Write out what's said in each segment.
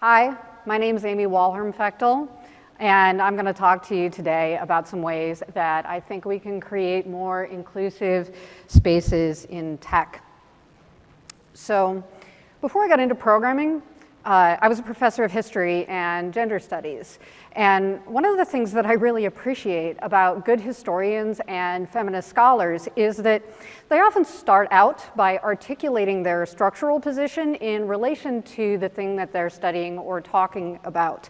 Hi, my name is Amy Wallhermfechtel, and I'm going to talk to you today about some ways that I think we can create more inclusive spaces in tech. So, before I got into programming, I was a professor of history and gender studies. And one of the things that I really appreciate about good historians and feminist scholars is that they often start out by articulating their structural position in relation to the thing that they're studying or talking about.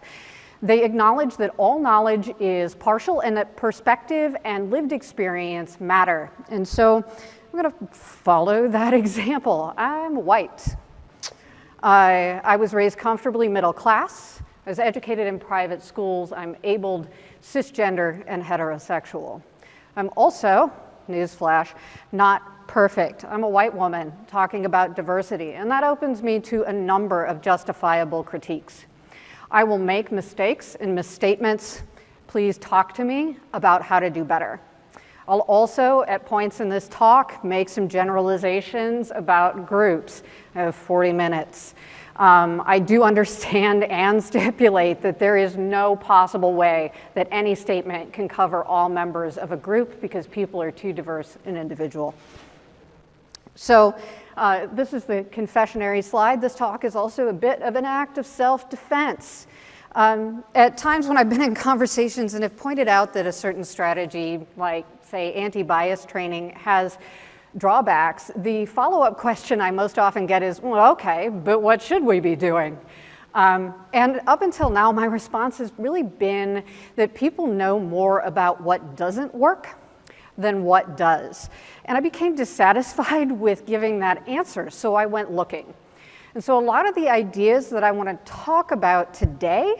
They acknowledge that all knowledge is partial and that perspective and lived experience matter. And so I'm going to follow that example. I'm white. I was raised comfortably middle class. I was educated in private schools. I'm abled, cisgender, and heterosexual. I'm also, newsflash, not perfect. I'm a white woman talking about diversity, and that opens me to a number of justifiable critiques. I will make mistakes and misstatements. Please talk to me about how to do better. I'll also, at points in this talk, make some generalizations about groups. I have 40 minutes. I do understand and stipulate that there is no possible way that any statement can cover all members of a group because people are too diverse and individual. So this is the confessionary slide. This talk is also a bit of an act of self-defense. At times when I've been in conversations and have pointed out that a certain strategy, like say anti-bias training, has drawbacks, the follow-up question I most often get is, well, okay, but what should we be doing? And up until now, my response has really been that people know more about what doesn't work than what does. And I became dissatisfied with giving that answer, so I went looking. And so a lot of the ideas that I want to talk about today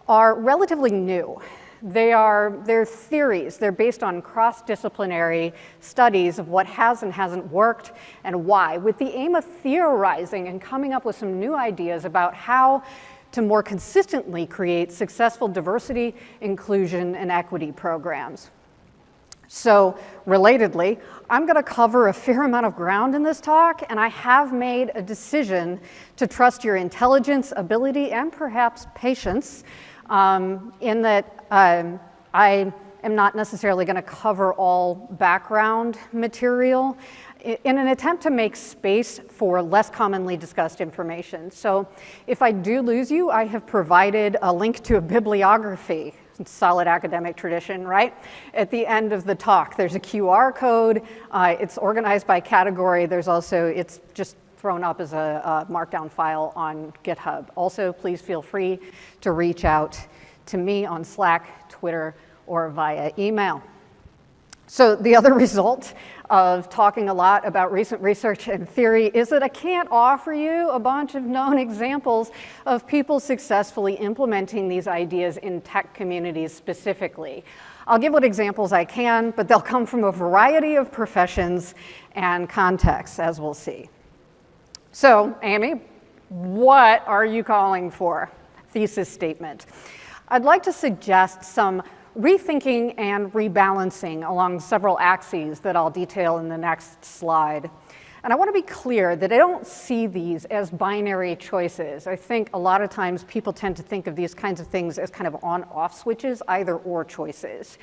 are relatively new. They're theories. They're based on cross-disciplinary studies of what has and hasn't worked and why, with the aim of theorizing and coming up with some new ideas about how to more consistently create successful diversity, inclusion, and equity programs. So, relatedly, I'm going to cover a fair amount of ground in this talk, and I have made a decision to trust your intelligence, ability, and perhaps patience in that I am not necessarily going to cover all background material in an attempt to make space for less commonly discussed information. So if I do lose you, I have provided a link to a bibliography, solid academic tradition, right? At the end of the talk, there's a QR code. It's organized by category. There's also, it's just thrown up as a markdown file on GitHub. Also, please feel free to reach out to me on Slack, Twitter, or via email. So the other result of talking a lot about recent research and theory is that I can't offer you a bunch of known examples of people successfully implementing these ideas in tech communities specifically. I'll give what examples I can, but they'll come from a variety of professions and contexts, as we'll see. So, Amy, what are you calling for? Thesis statement. I'd like to suggest some rethinking and rebalancing along several axes that I'll detail in the next slide. And I want to be clear that I don't see these as binary choices. I think a lot of times people tend to think of these kinds of things as kind of on-off switches, either or choices.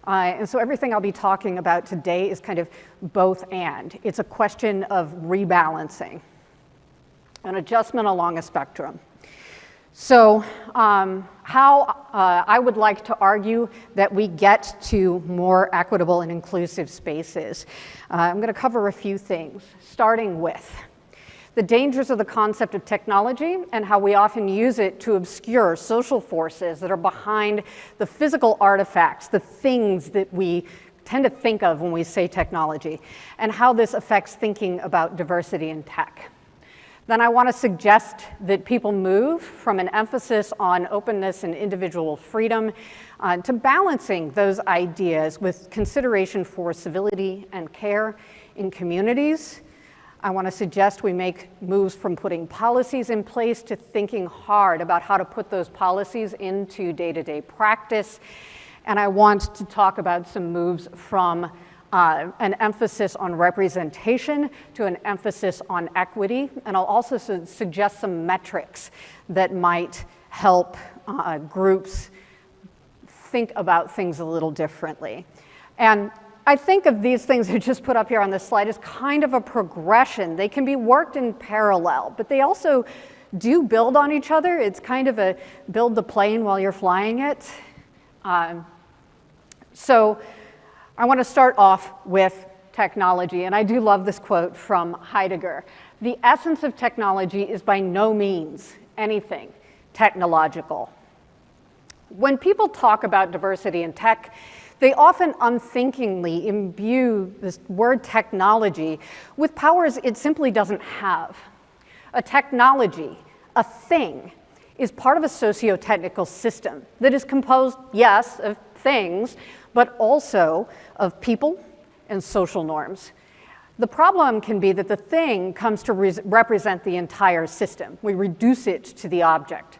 And so everything I'll be talking about today is kind of both and. It's a question of rebalancing, an adjustment along a spectrum. So how I would like to argue that we get to more equitable and inclusive spaces. I'm going to cover a few things, starting with the dangers of the concept of technology and how we often use it to obscure social forces that are behind the physical artifacts, the things that we tend to think of when we say technology, and how this affects thinking about diversity in tech. Then I want to suggest that people move from an emphasis on openness and individual freedom to balancing those ideas with consideration for civility and care in communities. I want to suggest we make moves from putting policies in place to thinking hard about how to put those policies into day-to-day practice. And I want to talk about some moves from an emphasis on representation to an emphasis on equity. And I'll also suggest some metrics that might help groups think about things a little differently. And I think of these things I just put up here on this slide as kind of a progression. They can be worked in parallel, but they also do build on each other. It's kind of a build the plane while you're flying it. So I want to start off with technology, and I do love this quote from Heidegger. The essence of technology is by no means anything technological. When people talk about diversity in tech, they often unthinkingly imbue this word technology with powers it simply doesn't have. A technology, a thing, is part of a sociotechnical system that is composed, yes, of things, but also of people and social norms. The problem can be that the thing comes to represent the entire system. We reduce it to the object.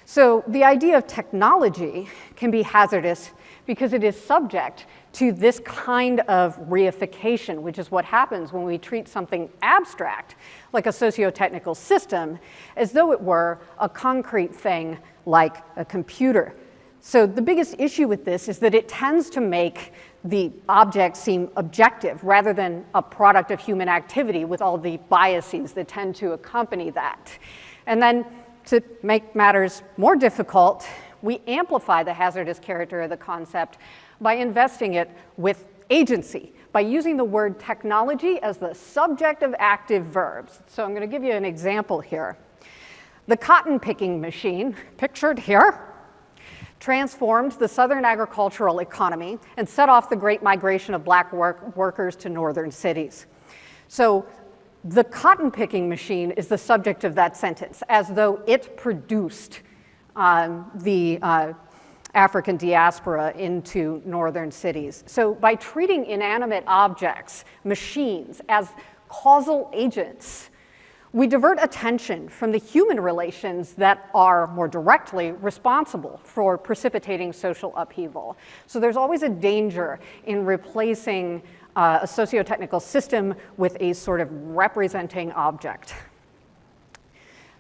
So the idea of technology can be hazardous because it is subject to this kind of reification, which is what happens when we treat something abstract, like a sociotechnical system, as though it were a concrete thing like a computer. So the biggest issue with this is that it tends to make the object seem objective rather than a product of human activity with all the biases that tend to accompany that. And then to make matters more difficult, we amplify the hazardous character of the concept by investing it with agency, by using the word technology as the subject of active verbs. So I'm going to give you an example here. The cotton picking machine, pictured here, transformed the southern agricultural economy and set off the great migration of black workers to northern cities. So the cotton picking machine is the subject of that sentence, as though it produced the African diaspora into northern cities. So by treating inanimate objects, machines, as causal agents, we divert attention from the human relations that are more directly responsible for precipitating social upheaval. So there's always a danger in replacing a sociotechnical system with a sort of representing object.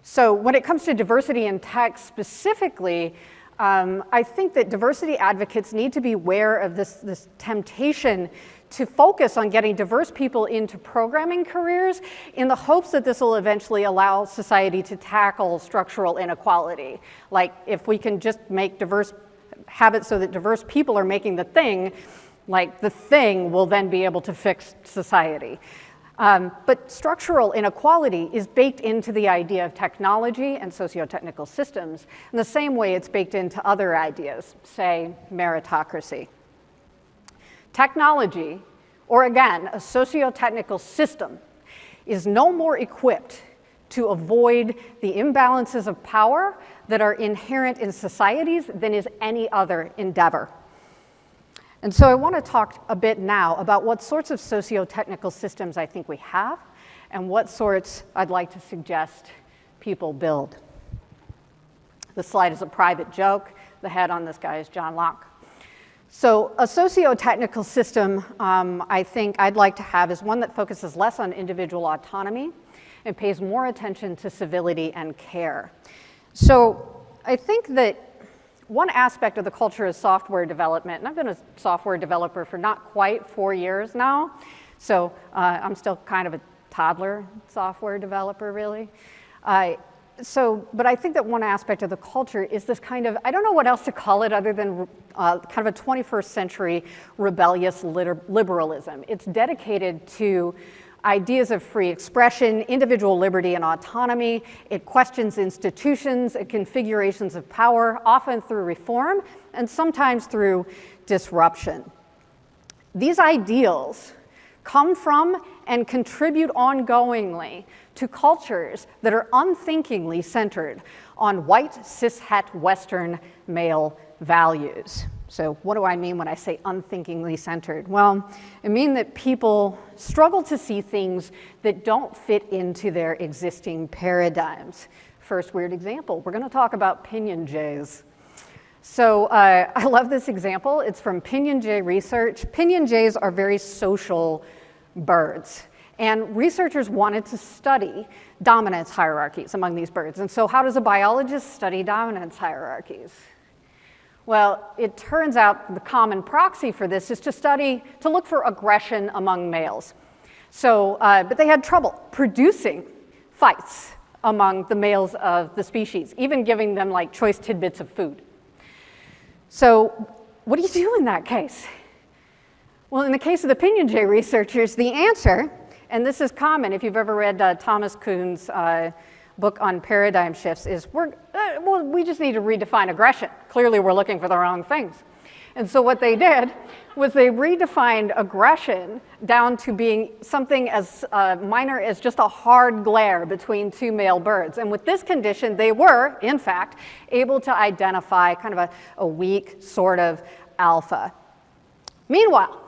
So when it comes to diversity in tech specifically, I think that diversity advocates need to be aware of this temptation to focus on getting diverse people into programming careers in the hopes that this will eventually allow society to tackle structural inequality. Like if we can just have it so that diverse people are making the thing, like the thing will then be able to fix society. But structural inequality is baked into the idea of technology and sociotechnical systems in the same way it's baked into other ideas, say meritocracy. Technology, or again, a sociotechnical system, is no more equipped to avoid the imbalances of power that are inherent in societies than is any other endeavor. And so I want to talk a bit now about what sorts of sociotechnical systems I think we have and what sorts I'd like to suggest people build. The slide is a private joke. The head on this guy is John Locke. So a sociotechnical system I think I'd like to have is one that focuses less on individual autonomy and pays more attention to civility and care. So I think that one aspect of the culture is software development, and I've been a software developer for not quite 4 years now, so I'm still kind of a toddler software developer, really. But I think that one aspect of the culture is this kind of, I don't know what else to call it other than kind of a 21st century rebellious liberalism. It's dedicated to ideas of free expression, individual liberty and autonomy. It questions institutions and configurations of power, often through reform and sometimes through disruption. These ideals come from and contribute ongoingly to cultures that are unthinkingly centered on white, cishet, Western male values. So what do I mean when I say unthinkingly centered? Well, I mean that people struggle to see things that don't fit into their existing paradigms. First weird example, we're going to talk about Pinyon Jays. So I love this example. It's from Pinyon Jay research. Pinyon jays are very social birds. And researchers wanted to study dominance hierarchies among these birds. And so how does a biologist study dominance hierarchies? Well, it turns out the common proxy for this is to look for aggression among males. So, but they had trouble producing fights among the males of the species, even giving them like choice tidbits of food. So what do you do in that case? Well, in the case of the Pinyon Jay researchers, the answer, and this is common if you've ever read Thomas Kuhn's book on paradigm shifts, is we just need to redefine aggression. Clearly we're looking for the wrong things. And so what they did was they redefined aggression down to being something as minor as just a hard glare between two male birds. And with this condition, they were, in fact, able to identify kind of a weak sort of alpha. Meanwhile,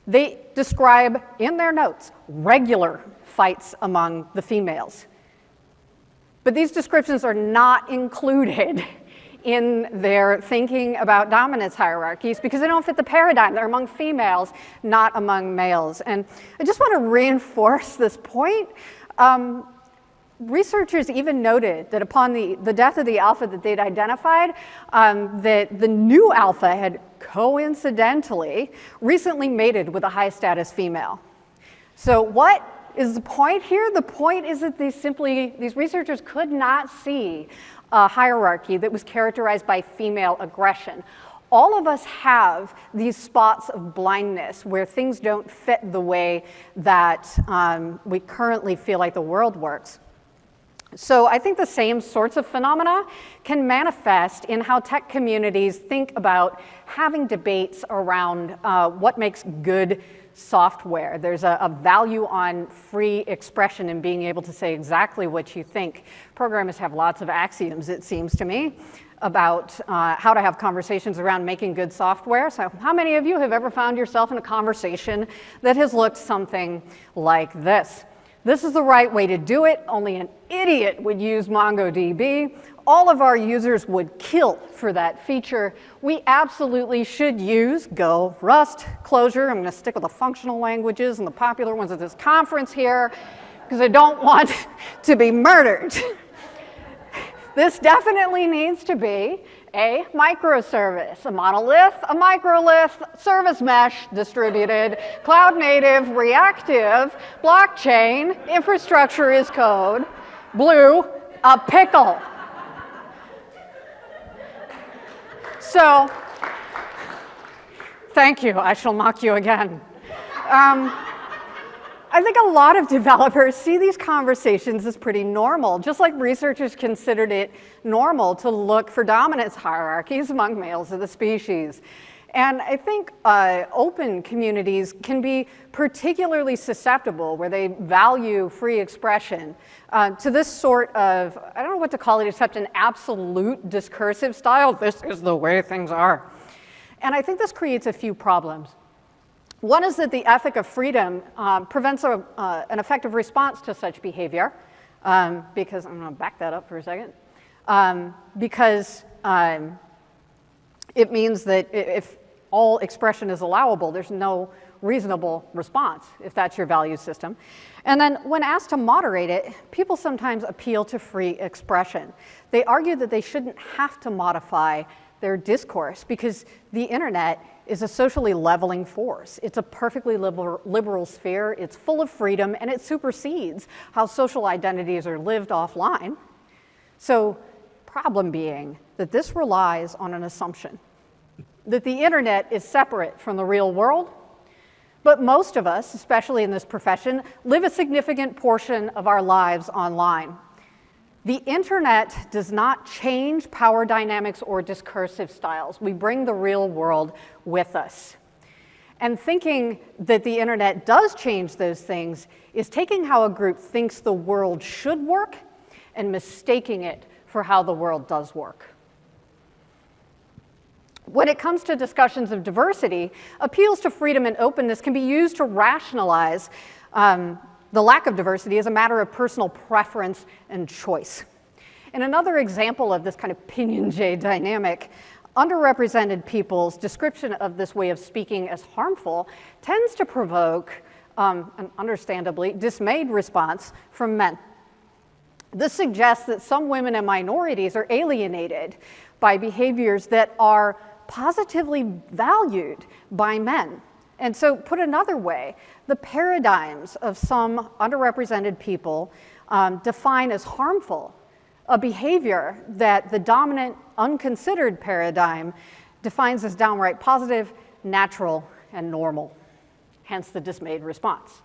they describe in their notes regular fights among the females. But these descriptions are not included in their thinking about dominance hierarchies because they don't fit the paradigm. They're among females, not among males. And I just want to reinforce this point. Researchers even noted that upon the death of the alpha that they'd identified, that the new alpha had coincidentally recently mated with a high-status female. So what is the point here? The point is that these researchers could not see a hierarchy that was characterized by female aggression. All of us have these spots of blindness where things don't fit the way that we currently feel like the world works. So I think the same sorts of phenomena can manifest in how tech communities think about having debates around what makes good software. There's a value on free expression and being able to say exactly what you think. Programmers have lots of axioms, it seems to me, about how to have conversations around making good software. So how many of you have ever found yourself in a conversation that has looked something like this? This is the right way to do it. Only an idiot would use MongoDB. All of our users would kill for that feature. We absolutely should use Go, Rust, Clojure. I'm going to stick with the functional languages and the popular ones at this conference here because I don't want to be murdered. This definitely needs to be a microservice, a monolith, a microlith, service mesh, distributed, cloud native, reactive, blockchain, infrastructure is code, blue, a pickle. So, thank you, I shall mock you again. I think a lot of developers see these conversations as pretty normal, just like researchers considered it normal to look for dominance hierarchies among males of the species. And I think open communities can be particularly susceptible, where they value free expression, to this sort of, I don't know what to call it, except an absolute discursive style. This is the way things are. And I think this creates a few problems. One is that the ethic of freedom prevents an effective response to such behavior, because I'm going to back that up for a second, because it means that if all expression is allowable, there's no reasonable response, if that's your value system. And then when asked to moderate it, people sometimes appeal to free expression. They argue that they shouldn't have to modify their discourse because the internet is a socially leveling force. It's a perfectly liberal sphere. It's full of freedom, and it supersedes how social identities are lived offline. So, problem being that this relies on an assumption that the internet is separate from the real world, but most of us, especially in this profession, live a significant portion of our lives online. The internet does not change power dynamics or discursive styles. We bring the real world with us. And thinking that the internet does change those things is taking how a group thinks the world should work and mistaking it for how the world does work. When it comes to discussions of diversity, appeals to freedom and openness can be used to rationalize the lack of diversity as a matter of personal preference and choice. In another example of this kind of Pinyon Jay dynamic, underrepresented people's description of this way of speaking as harmful tends to provoke an understandably dismayed response from men. This suggests that some women and minorities are alienated by behaviors that are positively valued by men. And so, put another way, the paradigms of some underrepresented people define as harmful a behavior that the dominant unconsidered paradigm defines as downright positive, natural, and normal. Hence the dismayed response.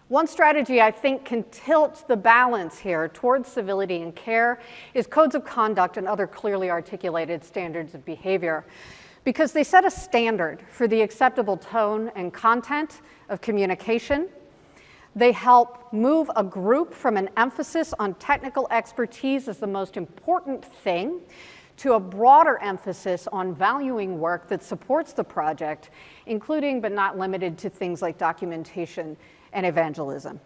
One strategy I think can tilt the balance here towards civility and care is codes of conduct and other clearly articulated standards of behavior, because they set a standard for the acceptable tone and content of communication. They help move a group from an emphasis on technical expertise as the most important thing to a broader emphasis on valuing work that supports the project, including but not limited to things like documentation and evangelism.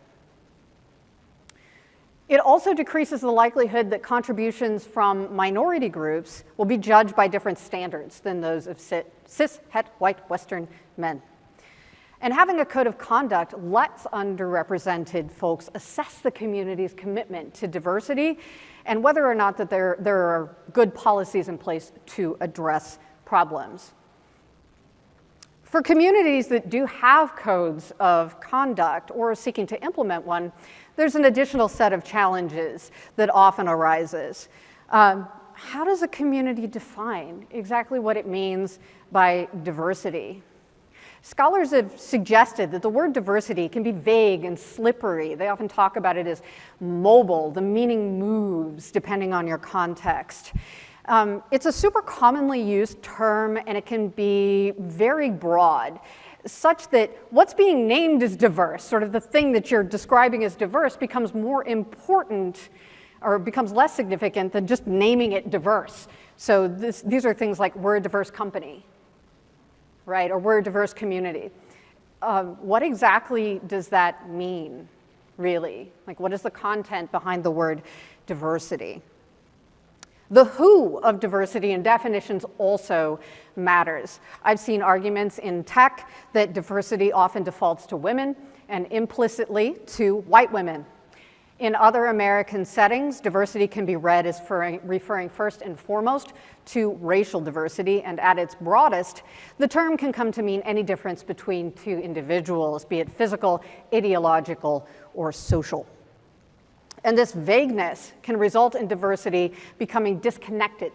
It also decreases the likelihood that contributions from minority groups will be judged by different standards than those of cis, het, white, Western men. And having a code of conduct lets underrepresented folks assess the community's commitment to diversity and whether or not that there are good policies in place to address problems. For communities that do have codes of conduct or are seeking to implement one, there's an additional set of challenges that often arises. How does a community define exactly what it means by diversity? Scholars have suggested that the word diversity can be vague and slippery. They often talk about it as mobile. The meaning moves depending on your context. It's a super commonly used term, and it can be very broad, such that what's being named as diverse, sort of the thing that you're describing as diverse, becomes more important or becomes less significant than just naming it diverse. So these are things like we're a diverse company, right? Or we're a diverse community. What exactly does that mean, really? Like, what is the content behind the word diversity? The who of diversity and definitions also matters. I've seen arguments in tech that diversity often defaults to women and implicitly to white women. In other American settings, diversity can be read as referring first and foremost to racial diversity, and at its broadest, the term can come to mean any difference between two individuals, be it physical, ideological, or social. And this vagueness can result in diversity becoming disconnected.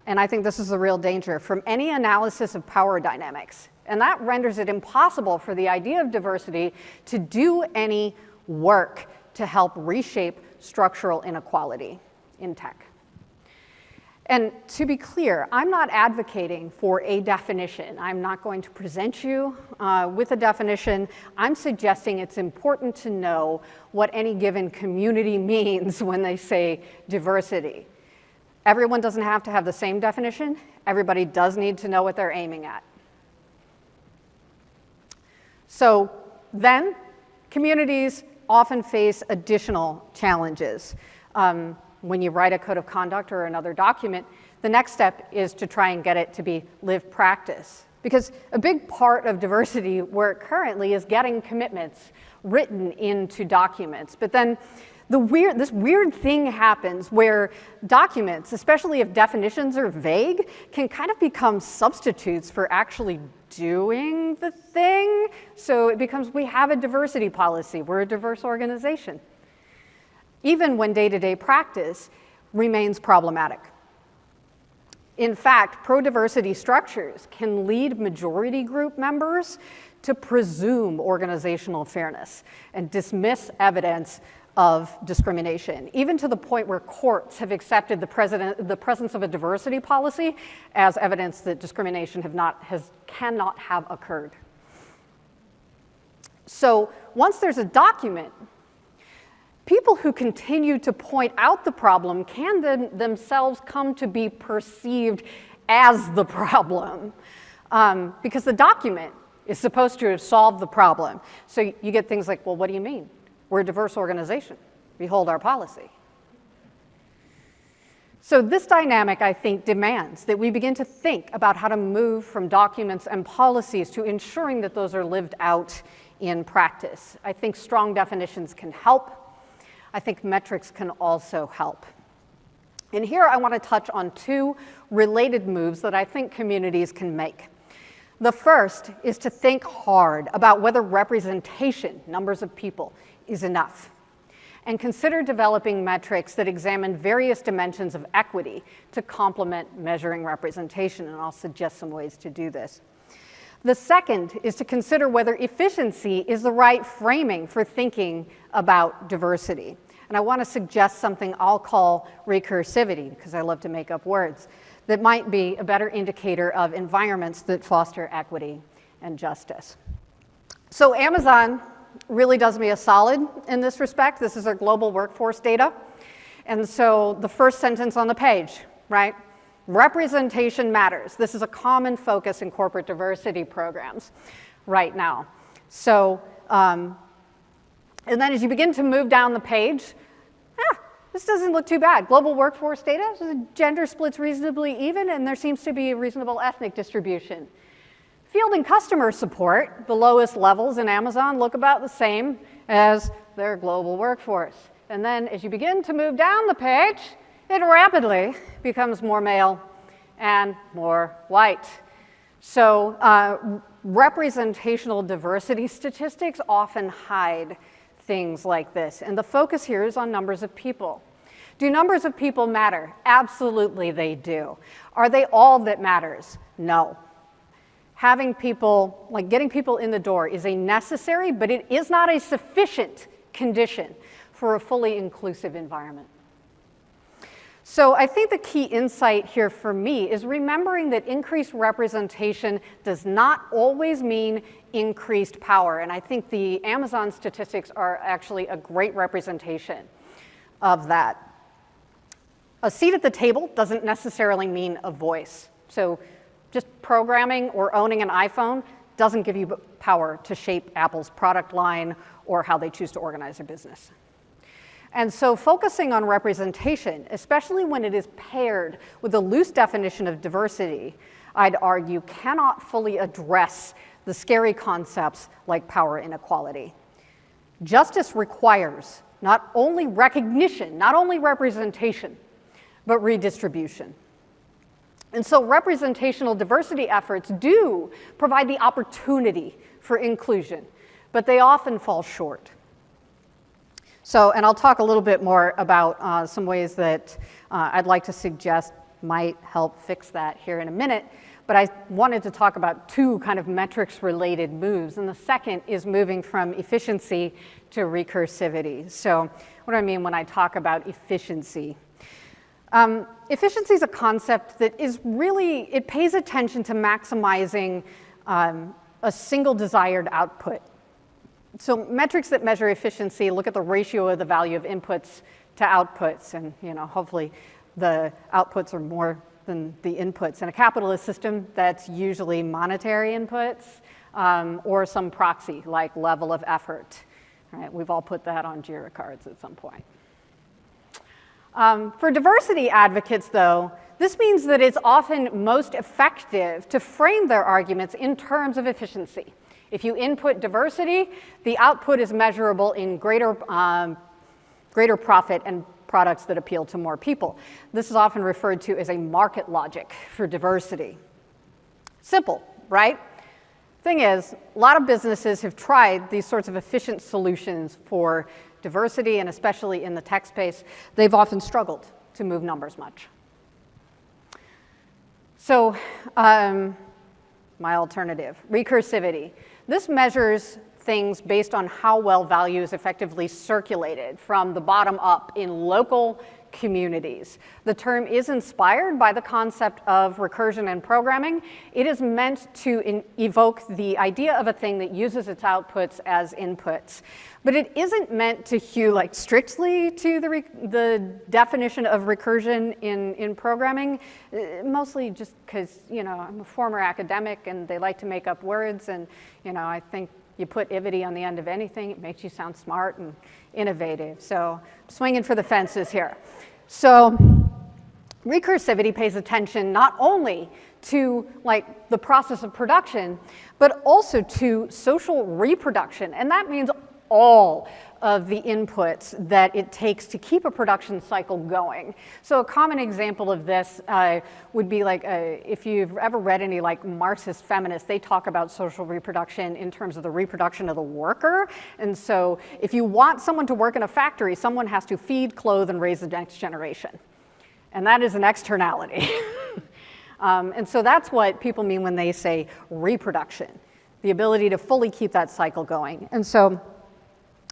And I think this is the real danger from any analysis of power dynamics. And that renders it impossible for the idea of diversity to do any work to help reshape structural inequality in tech. And to be clear, I'm not advocating for a definition. I'm not going to present you with a definition. I'm suggesting it's important to know what any given community means when they say diversity. Everyone doesn't have to have the same definition. Everybody does need to know what they're aiming at. So then, communities often face additional challenges. When you write a code of conduct or another document, the next step is to try and get it to be lived practice. Because a big part of diversity work currently is getting commitments written into documents. But then this weird thing happens where documents, especially if definitions are vague, can kind of become substitutes for actually doing the thing. So it becomes, we have a diversity policy, we're a diverse organization, even when day-to-day practice remains problematic. In fact, pro-diversity structures can lead majority group members to presume organizational fairness and dismiss evidence of discrimination, even to the point where courts have accepted the presence of a diversity policy as evidence that discrimination cannot have occurred. So once there's a document, people who continue to point out the problem can then themselves come to be perceived as the problem, because the document is supposed to have solved the problem. So you get things like, well, what do you mean? We're a diverse organization. Behold our policy. So this dynamic, I think, demands that we begin to think about how to move from documents and policies to ensuring that those are lived out in practice. I think strong definitions can help. I think metrics can also help. And here I want to touch on two related moves that I think communities can make. The first is to think hard about whether representation, numbers of people, is enough, and consider developing metrics that examine various dimensions of equity to complement measuring representation, and I'll suggest some ways to do this. The second is to consider whether efficiency is the right framing for thinking about diversity. And I want to suggest something I'll call recursivity, because I love to make up words, that might be a better indicator of environments that foster equity and justice. So Amazon really does me a solid in this respect. This is our global workforce data. And so the first sentence on the page, right? Representation matters. This is a common focus in corporate diversity programs right now. So, and then as you begin to move down the page, this doesn't look too bad. Global workforce data, the gender splits reasonably even, and there seems to be a reasonable ethnic distribution. Field and customer support, the lowest levels in Amazon, look about the same as their global workforce. And then as you begin to move down the page, it rapidly becomes more male and more white. So representational diversity statistics often hide things like this. And the focus here is on numbers of people. Do numbers of people matter? Absolutely they do. Are they all that matters? No. Having people, like getting people in the door is a necessary, but it is not a sufficient condition for a fully inclusive environment. So I think the key insight here for me is remembering that increased representation does not always mean increased power. And I think the Amazon statistics are actually a great representation of that. A seat at the table doesn't necessarily mean a voice. So just programming or owning an iPhone doesn't give you power to shape Apple's product line or how they choose to organize their business. And so focusing on representation, especially when it is paired with a loose definition of diversity, I'd argue cannot fully address the scary concepts like power inequality. Justice requires not only recognition, not only representation, but redistribution. And so representational diversity efforts do provide the opportunity for inclusion, but they often fall short. So, and I'll talk a little bit more about some ways that I'd like to suggest might help fix that here in a minute, but I wanted to talk about two kind of metrics-related moves, and the second is moving from efficiency to recursivity. So what do I mean when I talk about efficiency? Efficiency is a concept that is really, it pays attention to maximizing a single desired output. So metrics that measure efficiency look at the ratio of the value of inputs to outputs, and hopefully the outputs are more than the inputs. In a capitalist system, that's usually monetary inputs or some proxy like level of effort. Right? We've all put that on JIRA cards at some point. For diversity advocates, though, this means that it's often most effective to frame their arguments in terms of efficiency. If you input diversity, the output is measurable in greater profit and products that appeal to more people. This is often referred to as a market logic for diversity. Simple, right? Thing is, a lot of businesses have tried these sorts of efficient solutions for diversity, and especially in the tech space, they've often struggled to move numbers much. So my alternative, recursivity. This measures things based on how well value is effectively circulated from the bottom up in local communities. The term is inspired by the concept of recursion and programming. It is meant to evoke the idea of a thing that uses its outputs as inputs. But it isn't meant to hew like strictly to the definition of recursion in programming, mostly just because I'm a former academic and they like to make up words, and I think You put ivity on the end of anything, it makes you sound smart and innovative. So swinging for the fences here. So recursivity pays attention not only to like the process of production, but also to social reproduction. And that means all of the inputs that it takes to keep a production cycle going. So a common example of this would be like, if you've ever read any like Marxist feminists, they talk about social reproduction in terms of the reproduction of the worker. And so if you want someone to work in a factory, someone has to feed, clothe, and raise the next generation. And that is an externality. And so that's what people mean when they say reproduction, the ability to fully keep that cycle going. And so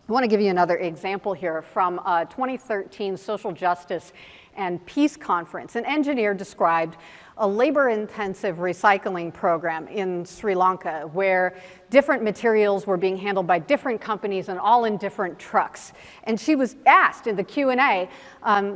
I want to give you another example here from a 2013 Social Justice and Peace Conference. An engineer described a labor-intensive recycling program in Sri Lanka where different materials were being handled by different companies and all in different trucks. And she was asked in the Q&A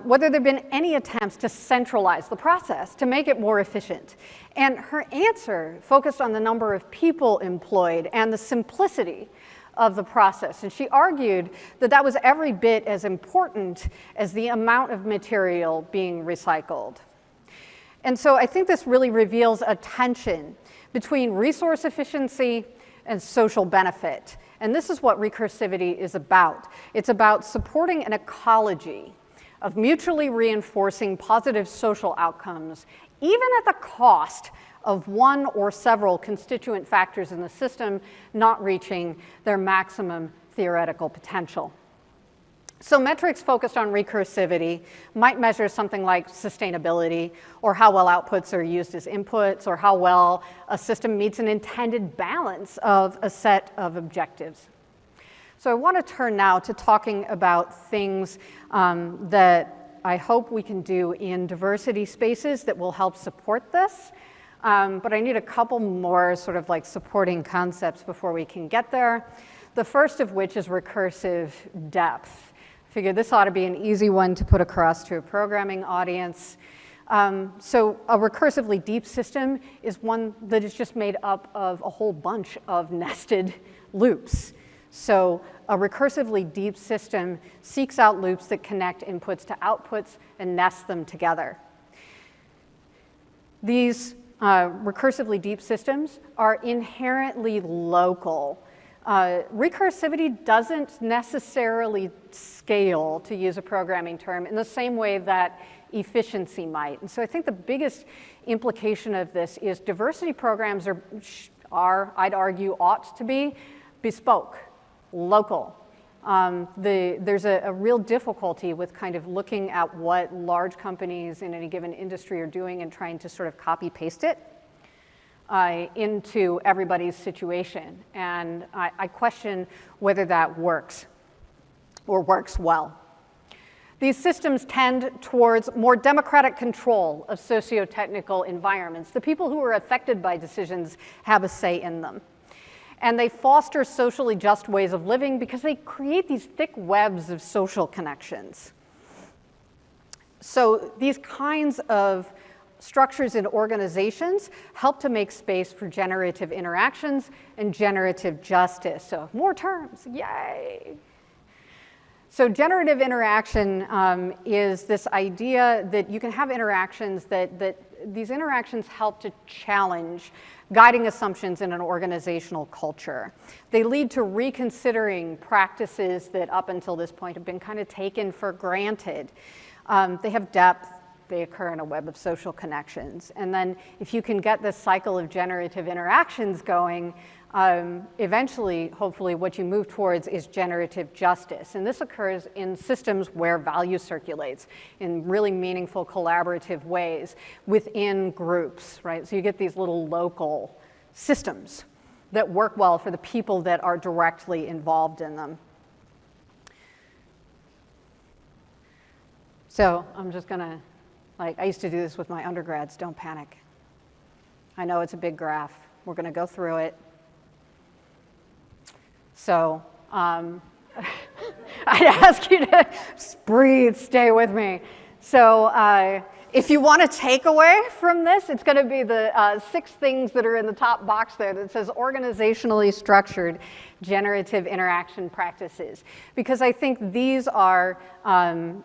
whether there had been any attempts to centralize the process to make it more efficient. And her answer focused on the number of people employed and the simplicity of the process. And she argued that that was every bit as important as the amount of material being recycled. And so I think this really reveals a tension between resource efficiency and social benefit. And this is what recursivity is about. It's about supporting an ecology of mutually reinforcing positive social outcomes, even at the cost of one or several constituent factors in the system not reaching their maximum theoretical potential. So metrics focused on recursivity might measure something like sustainability, or how well outputs are used as inputs, or how well a system meets an intended balance of a set of objectives. So I want to turn now to talking about things that I hope we can do in diversity spaces that will help support this. But I need a couple more sort of like supporting concepts before we can get there. The first of which is recursive depth. I figure this ought to be an easy one to put across to a programming audience. So a recursively deep system is one that is just made up of a whole bunch of nested loops. So a recursively deep system seeks out loops that connect inputs to outputs and nests them together. These recursively deep systems are inherently local. Recursivity doesn't necessarily scale, to use a programming term, in the same way that efficiency might. And so I think the biggest implication of this is diversity programs are, I'd argue, ought to be bespoke, local. There's a real difficulty with kind of looking at what large companies in any given industry are doing and trying to sort of copy-paste it into everybody's situation. And I question whether that works or works well. These systems tend towards more democratic control of socio-technical environments. The people who are affected by decisions have a say in them. And they foster socially just ways of living because they create these thick webs of social connections. So these kinds of structures in organizations help to make space for generative interactions and generative justice. So more terms, yay! So generative interaction is this idea that you can have interactions that these interactions help to challenge guiding assumptions in an organizational culture. They lead to reconsidering practices that up until this point have been kind of taken for granted. They have depth. They occur in a web of social connections. And then if you can get this cycle of generative interactions going, eventually, hopefully, what you move towards is generative justice. And this occurs in systems where value circulates in really meaningful collaborative ways within groups, right? So you get these little local systems that work well for the people that are directly involved in them. So I'm just gonna, I used to do this with my undergrads, don't panic. I know it's a big graph. We're gonna go through it. So I'd ask you to breathe, stay with me. So If you want to take away from this, it's going to be the 6 things that are in the top box there that says organizationally structured generative interaction practices. Because I think these are,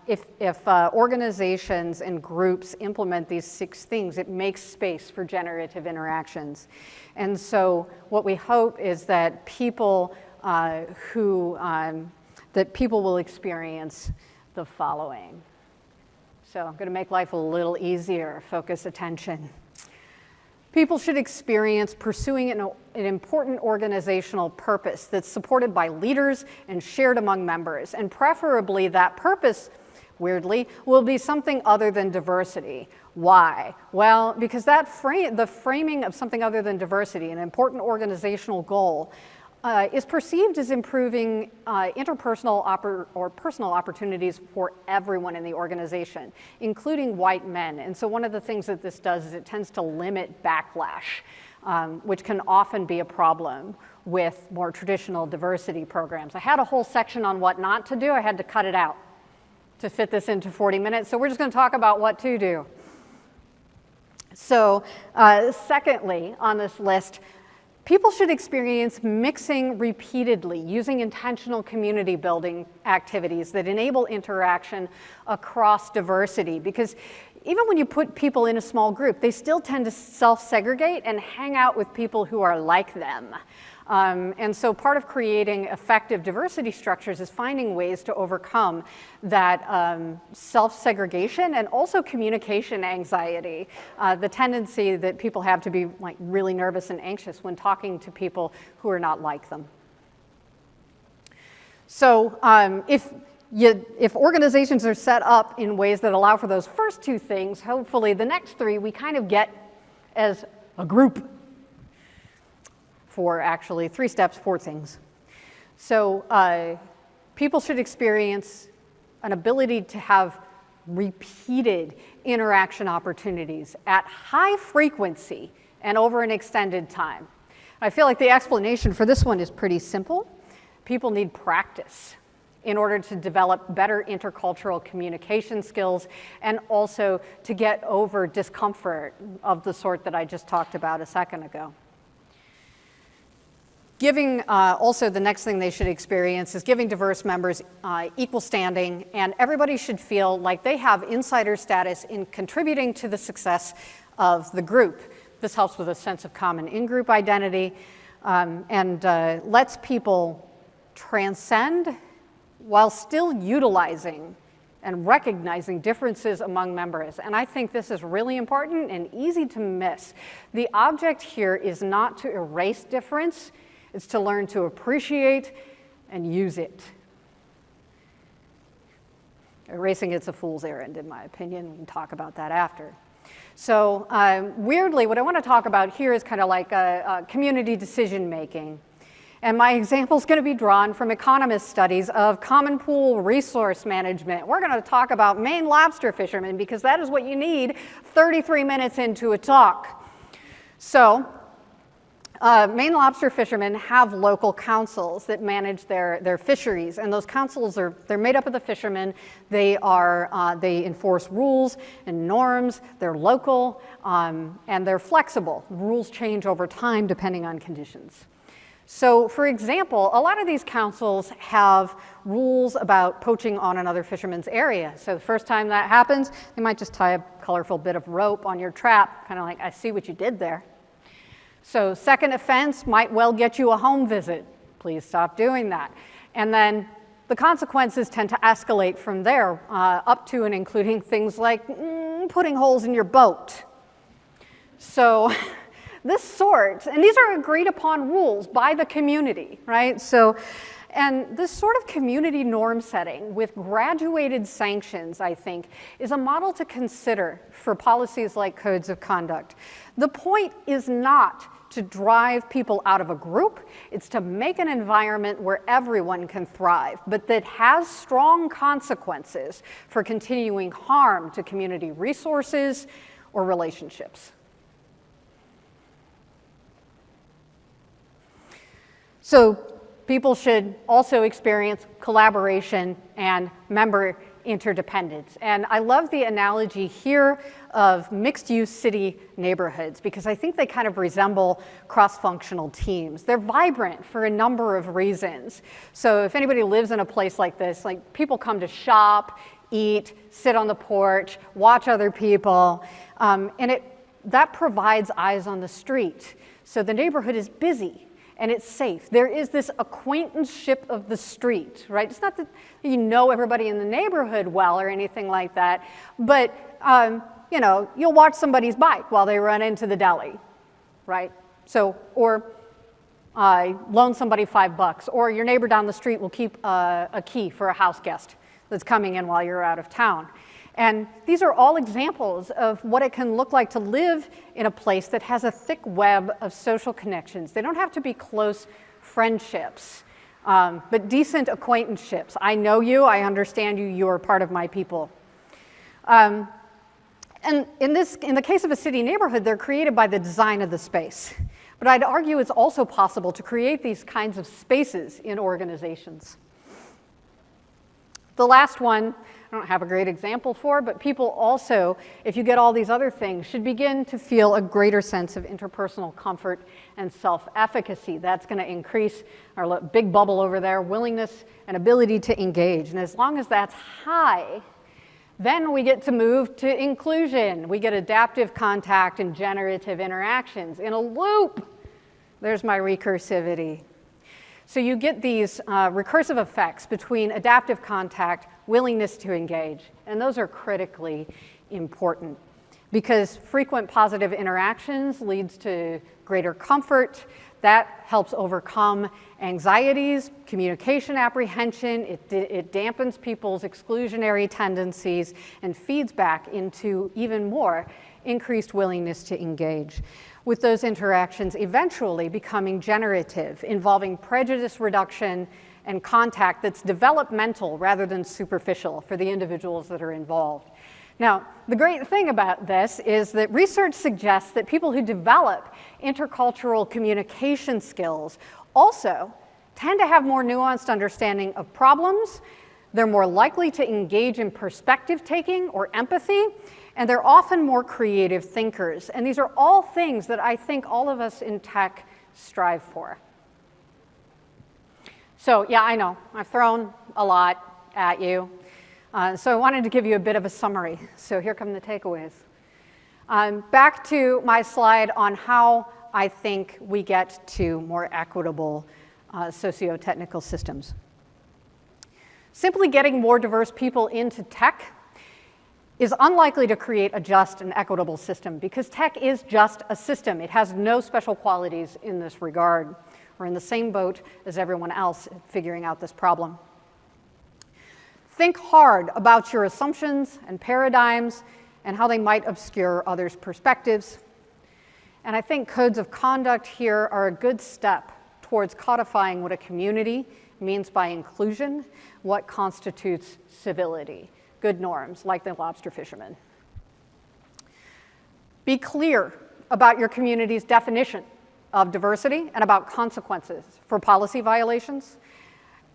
if organizations and groups implement these 6 things, it makes space for generative interactions. And so what we hope is that people people will experience the following. So I'm going to make life a little easier. Focus attention. People should experience pursuing an important organizational purpose that's supported by leaders and shared among members. And preferably that purpose, weirdly, will be something other than diversity. Why? Well, because the framing of something other than diversity, an important organizational goal, is perceived as improving interpersonal or personal opportunities for everyone in the organization, including white men. And so one of the things that this does is it tends to limit backlash, which can often be a problem with more traditional diversity programs. I had a whole section on what not to do. I had to cut it out to fit this into 40 minutes. So we're just going to talk about what to do. So secondly on this list, people should experience mixing repeatedly using intentional community building activities that enable interaction across diversity. Because even when you put people in a small group, they still tend to self-segregate and hang out with people who are like them. And so part of creating effective diversity structures is finding ways to overcome that self-segregation and also communication anxiety, the tendency that people have to be like really nervous and anxious when talking to people who are not like them. So if organizations are set up in ways that allow for those first 2 things, hopefully the next 3 we kind of get as a group. 4 actually, 3 steps, 4 things. So people should experience an ability to have repeated interaction opportunities at high frequency and over an extended time. I feel like the explanation for this one is pretty simple. People need practice in order to develop better intercultural communication skills and also to get over discomfort of the sort that I just talked about a second ago. Giving, also the next thing they should experience is giving diverse members equal standing, and everybody should feel like they have insider status in contributing to the success of the group. This helps with a sense of common in-group identity and lets people transcend while still utilizing and recognizing differences among members. And I think this is really important and easy to miss. The object here is not to erase difference. It's to learn to appreciate and use it. Erasing it's a fool's errand, in my opinion. We can talk about that after. So weirdly, what I want to talk about here is kind of like community decision making. And my example is going to be drawn from economist studies of common pool resource management. We're going to talk about Maine lobster fishermen because that is what you need 33 minutes into a talk. So Maine lobster fishermen have local councils that manage their fisheries, and those councils they're made up of the fishermen. They enforce rules and norms. They're local and they're flexible. The rules change over time depending on conditions. So, for example, a lot of these councils have rules about poaching on another fisherman's area. So the first time that happens, they might just tie a colorful bit of rope on your trap, kind of like, I see what you did there. So second offense might well get you a home visit. Please stop doing that. And then the consequences tend to escalate from there, up to and including things like putting holes in your boat. So this sort, and these are agreed upon rules by the community, right? So, and this sort of community norm setting with graduated sanctions, I think, is a model to consider for policies like codes of conduct. The point is not to drive people out of a group, it's to make an environment where everyone can thrive, but that has strong consequences for continuing harm to community resources or relationships. So people should also experience collaboration and member interdependence. And I love the analogy here of mixed-use city neighborhoods because I think they kind of resemble cross-functional teams. They're vibrant for a number of reasons. So if anybody lives in a place like this, like people come to shop, eat, sit on the porch, watch other people, and that provides eyes on the street. So the neighborhood is busy and it's safe. There is this acquaintanceship of the street, right? It's not that you know everybody in the neighborhood well or anything like that, but you know, you'll watch somebody's bike while they run into the deli, right? So, or loan somebody $5, or your neighbor down the street will keep a key for a house guest that's coming in while you're out of town. And these are all examples of what it can look like to live in a place that has a thick web of social connections. They don't have to be close friendships, but decent acquaintanceships. I know you, I understand you, you are part of my people. And in the case of a city neighborhood, they're created by the design of the space. But I'd argue it's also possible to create these kinds of spaces in organizations. The last one, I don't have a great example for, but people also, if you get all these other things, should begin to feel a greater sense of interpersonal comfort and self-efficacy. That's going to increase our big bubble over there, willingness and ability to engage. And as long as that's high, then we get to move to inclusion. We get adaptive contact and generative interactions in a loop. There's my recursivity. So you get these recursive effects between adaptive contact, willingness to engage, and those are critically important because frequent positive interactions leads to greater comfort. That helps overcome anxieties, communication apprehension, it dampens people's exclusionary tendencies and feeds back into even more increased willingness to engage, with those interactions eventually becoming generative, involving prejudice reduction and contact that's developmental rather than superficial for the individuals that are involved. Now, the great thing about this is that research suggests that people who develop intercultural communication skills also tend to have more nuanced understanding of problems, they're more likely to engage in perspective taking or empathy, and they're often more creative thinkers. And these are all things that I think all of us in tech strive for. So yeah, I know, I've thrown a lot at you. So I wanted to give you a bit of a summary. So here come the takeaways. Back to my slide on how I think we get to more equitable socio-technical systems. Simply getting more diverse people into tech is unlikely to create a just and equitable system because tech is just a system. It has no special qualities in this regard. We're in the same boat as everyone else figuring out this problem. Think hard about your assumptions and paradigms and how they might obscure others' perspectives. And I think codes of conduct here are a good step towards codifying what a community means by inclusion, what constitutes civility, good norms like the lobster fisherman. Be clear about your community's definition of diversity and about consequences for policy violations.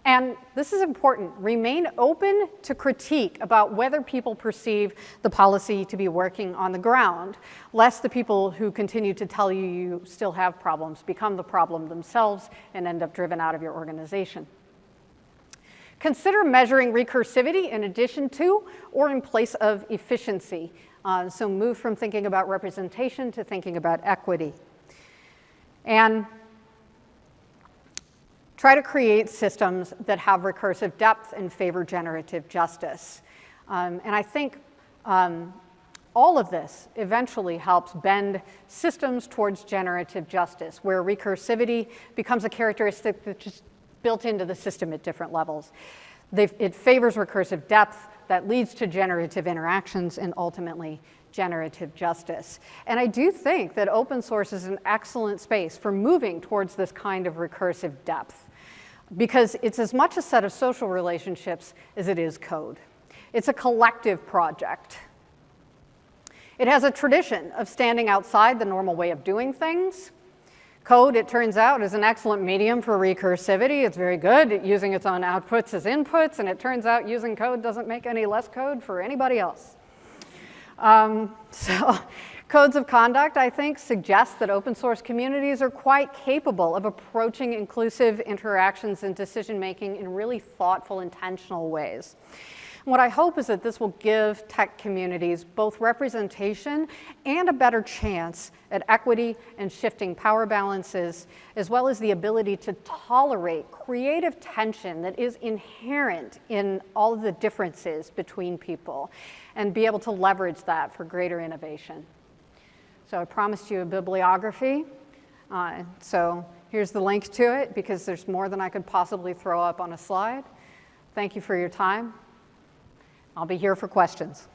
And this is important, remain open to critique about whether people perceive the policy to be working on the ground, lest the people who continue to tell you you still have problems become the problem themselves and end up driven out of your organization. Consider measuring recursivity in addition to or in place of efficiency. So move from thinking about representation to thinking about equity. And try to create systems that have recursive depth and favor generative justice. And I think all of this eventually helps bend systems towards generative justice, where recursivity becomes a characteristic that's just built into the system at different levels. It favors recursive depth that leads to generative interactions and ultimately generative justice. And I do think that open source is an excellent space for moving towards this kind of recursive depth, because it's as much a set of social relationships as it is code. It's a collective project. It has a tradition of standing outside the normal way of doing things, Code, it turns out, is an excellent medium for recursivity. It's very good at using its own outputs as inputs, and it turns out using code doesn't make any less code for anybody else. So codes of conduct, I think, suggest that open source communities are quite capable of approaching inclusive interactions and decision making in really thoughtful, intentional ways. What I hope is that this will give tech communities both representation and a better chance at equity and shifting power balances, as well as the ability to tolerate creative tension that is inherent in all of the differences between people, and be able to leverage that for greater innovation. So I promised you a bibliography. So here's the link to it, because there's more than I could possibly throw up on a slide. Thank you for your time. I'll be here for questions.